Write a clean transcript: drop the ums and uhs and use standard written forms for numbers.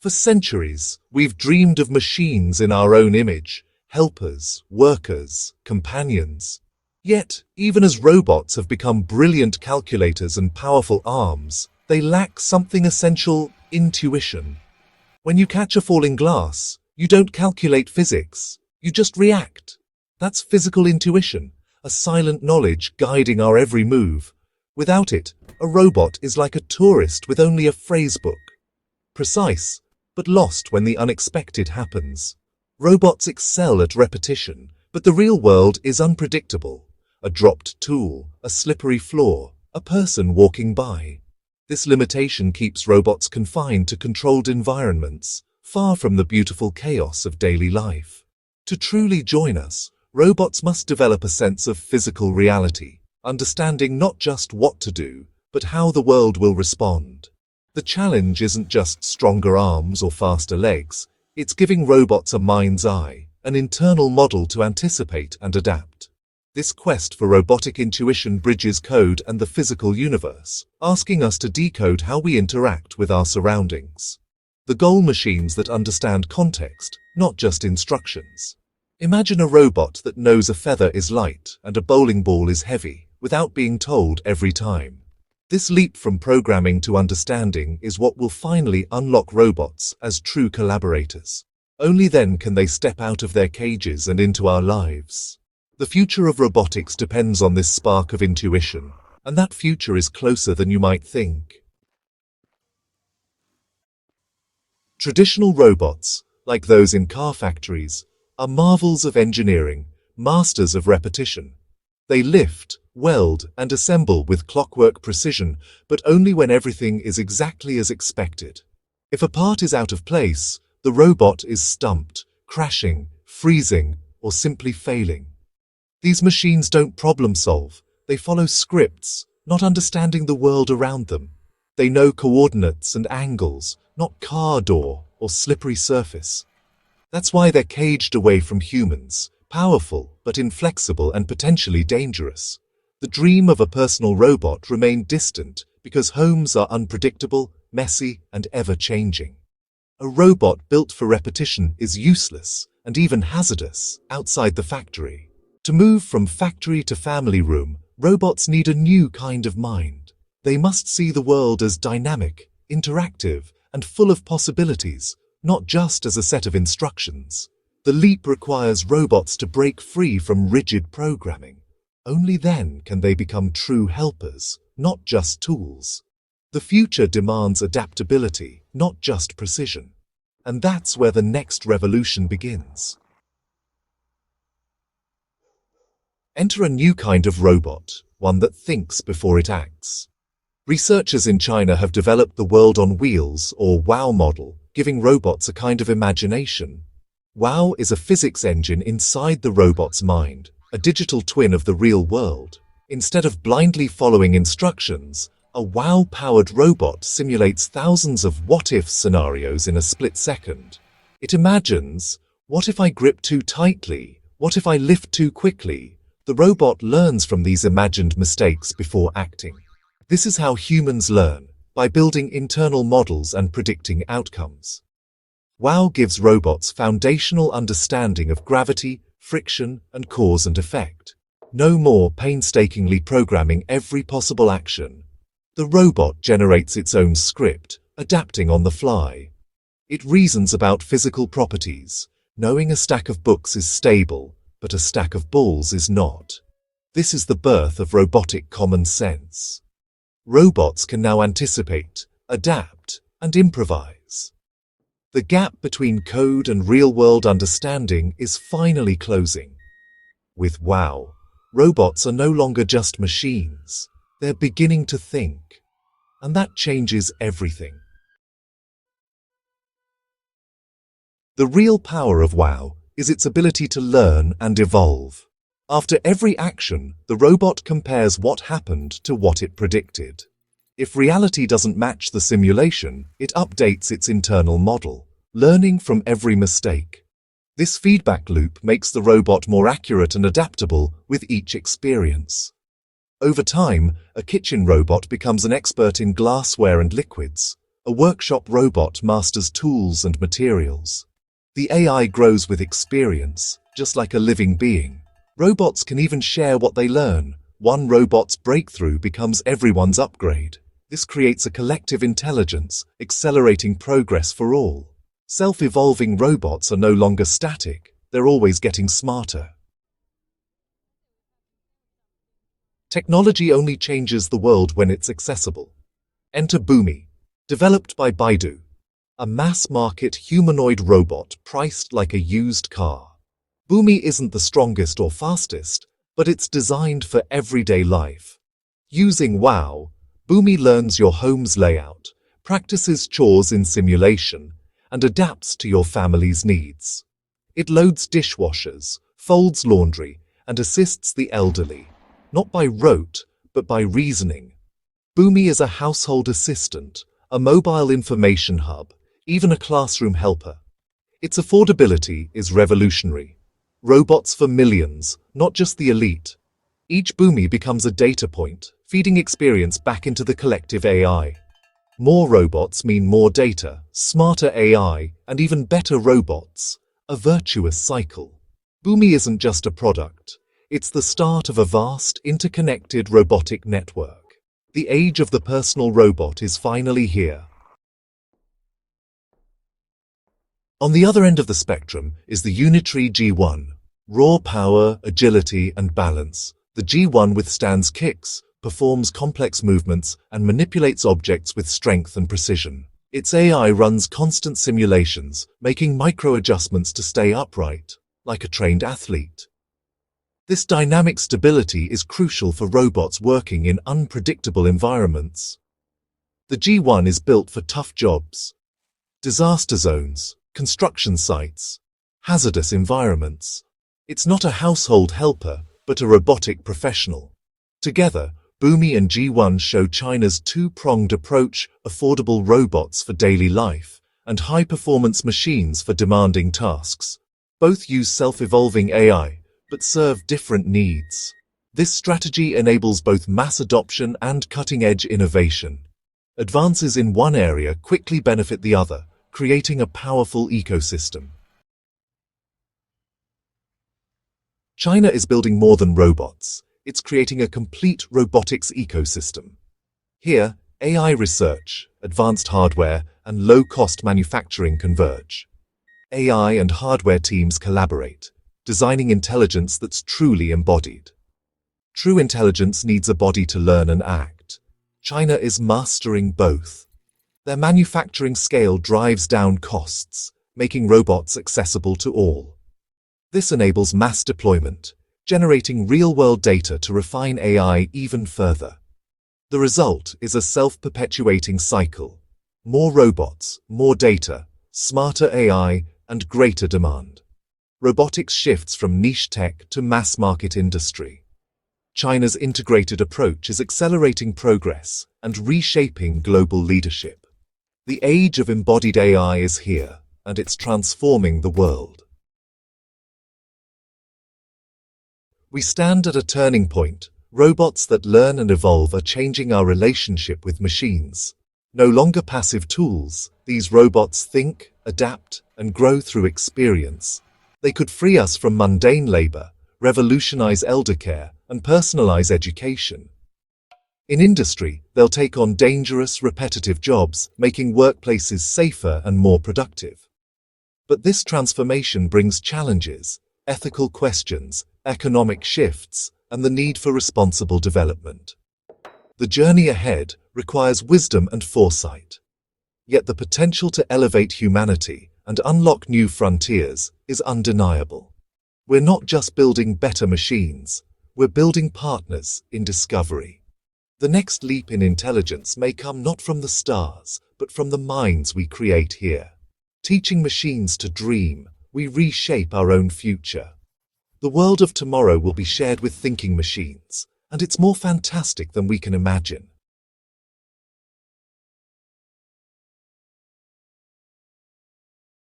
For centuries, we've dreamed of machines in our own image, helpers, workers, companions. Yet, even as robots have become brilliant calculators and powerful arms, they lack something essential: intuition. When you catch a falling glass, you don't calculate physics, you just react. That's physical intuition, a silent knowledge guiding our every move. Without it, a robot is like a tourist with only a phrasebook. Precise, but lost when the unexpected happens. Robots excel at repetition, but the real world is unpredictable. A dropped tool, a slippery floor, a person walking by. This limitation keeps robots confined to controlled environments, far from the beautiful chaos of daily life. To truly join us, robots must develop a sense of physical reality, understanding not just what to do, but how the world will respond. The challenge isn't just stronger arms or faster legs, it's giving robots a mind's eye, an internal model to anticipate and adapt. This quest for robotic intuition bridges code and the physical universe, asking us to decode how we interact with our surroundings. The goal: machines that understand context, not just instructions. Imagine a robot that knows a feather is light and a bowling ball is heavy, without being told every time. This leap from programming to understanding is what will finally unlock robots as true collaborators. Only then can they step out of their cages and into our lives. The future of robotics depends on this spark of intuition, and that future is closer than you might think. Traditional robots, like those in car factories, are marvels of engineering, masters of repetition. They lift, weld, and assemble with clockwork precision, but only when everything is exactly as expected. If a part is out of place, the robot is stumped, crashing, freezing, or simply failing. These machines don't problem solve, they follow scripts, not understanding the world around them. They know coordinates and angles, not car door or slippery surface. That's why they're caged away from humans, powerful but inflexible and potentially dangerous. The dream of a personal robot remained distant because homes are unpredictable, messy, and ever-changing. A robot built for repetition is useless and even hazardous outside the factory. To move from factory to family room, robots need a new kind of mind. They must see the world as dynamic, interactive, and full of possibilities, not just as a set of instructions. The leap requires robots to break free from rigid programming. Only then can they become true helpers, not just tools. The future demands adaptability, not just precision. And that's where the next revolution begins. Enter a new kind of robot, one that thinks before it acts. Researchers in China have developed the World on Wheels, or WOW model, giving robots a kind of imagination. WOW is a physics engine inside the robot's mind, a digital twin of the real world. Instead of blindly following instructions, a WOW-powered robot simulates thousands of what-if scenarios in a split second. It imagines, what if I grip too tightly? What if I lift too quickly? The robot learns from these imagined mistakes before acting. This is how humans learn, by building internal models and predicting outcomes. WOW gives robots foundational understanding of gravity, friction, and cause and effect. No more painstakingly programming every possible action. The robot generates its own script, adapting on the fly. It reasons about physical properties, knowing a stack of books is stable, but a stack of balls is not. This is the birth of robotic common sense. Robots can now anticipate, adapt, and improvise. The gap between code and real-world understanding is finally closing. With WOW, robots are no longer just machines. They're beginning to think. And that changes everything. The real power of WOW is its ability to learn and evolve. After every action, the robot compares what happened to what it predicted. If reality doesn't match the simulation, it updates its internal model, learning from every mistake. This feedback loop makes the robot more accurate and adaptable with each experience. Over time, a kitchen robot becomes an expert in glassware and liquids, A workshop robot masters tools and materials. The AI grows with experience, just like a living being. Robots can even share what they learn. One robot's breakthrough becomes everyone's upgrade. This creates a collective intelligence, accelerating progress for all. Self-evolving robots are no longer static, they're always getting smarter. Technology only changes the world when it's accessible. Enter Bumi, developed by Baidu, a mass-market humanoid robot priced like a used car. Bumi isn't the strongest or fastest, but it's designed for everyday life. Using WOW, Bumi learns your home's layout, practices chores in simulation, and adapts to your family's needs. It loads dishwashers, folds laundry, and assists the elderly, not by rote, but by reasoning. Bumi is a household assistant, a mobile information hub, even a classroom helper. Its affordability is revolutionary. Robots for millions, not just the elite. Each Bumi becomes a data point, feeding experience back into the collective AI. More robots mean more data, smarter AI, and even better robots. A virtuous cycle. Bumi isn't just a product. It's the start of a vast, interconnected robotic network. The age of the personal robot is finally here. On the other end of the spectrum is the Unitree G1. Raw power, agility, and balance. The G1 withstands kicks, performs complex movements, and manipulates objects with strength and precision. Its AI runs constant simulations, making micro-adjustments to stay upright, like a trained athlete. This dynamic stability is crucial for robots working in unpredictable environments. The G1 is built for tough jobs, disaster zones, construction sites, hazardous environments. It's not a household helper, but a robotic professional. Together, Bumi and G1 show China's two-pronged approach: affordable robots for daily life and high-performance machines for demanding tasks. Both use self-evolving AI, but serve different needs. This strategy enables both mass adoption and cutting-edge innovation. Advances in one area quickly benefit the other, creating a powerful ecosystem. China is building more than robots. It's creating a complete robotics ecosystem. Here, AI research, advanced hardware, and low-cost manufacturing converge. AI and hardware teams collaborate, designing intelligence that's truly embodied. True intelligence needs a body to learn and act. China is mastering both. Their manufacturing scale drives down costs, making robots accessible to all. This enables mass deployment, generating real-world data to refine AI even further. The result is a self-perpetuating cycle. More robots, more data, smarter AI, and greater demand. Robotics shifts from niche tech to mass-market industry. China's integrated approach is accelerating progress and reshaping global leadership. The age of embodied AI is here, and it's transforming the world. We stand at a turning point. Robots that learn and evolve are changing our relationship with machines. No longer passive tools, these robots think, adapt, and grow through experience. They could free us from mundane labor, revolutionize elder care, and personalize education. In industry, they'll take on dangerous, repetitive jobs, making workplaces safer and more productive. But this transformation brings challenges, ethical questions, economic shifts, and the need for responsible development. The journey ahead requires wisdom and foresight. Yet the potential to elevate humanity and unlock new frontiers is undeniable. We're not just building better machines, we're building partners in discovery. The next leap in intelligence may come not from the stars, but from the minds we create here. Teaching machines to dream, we reshape our own future. The world of tomorrow will be shared with thinking machines, and it's more fantastic than we can imagine.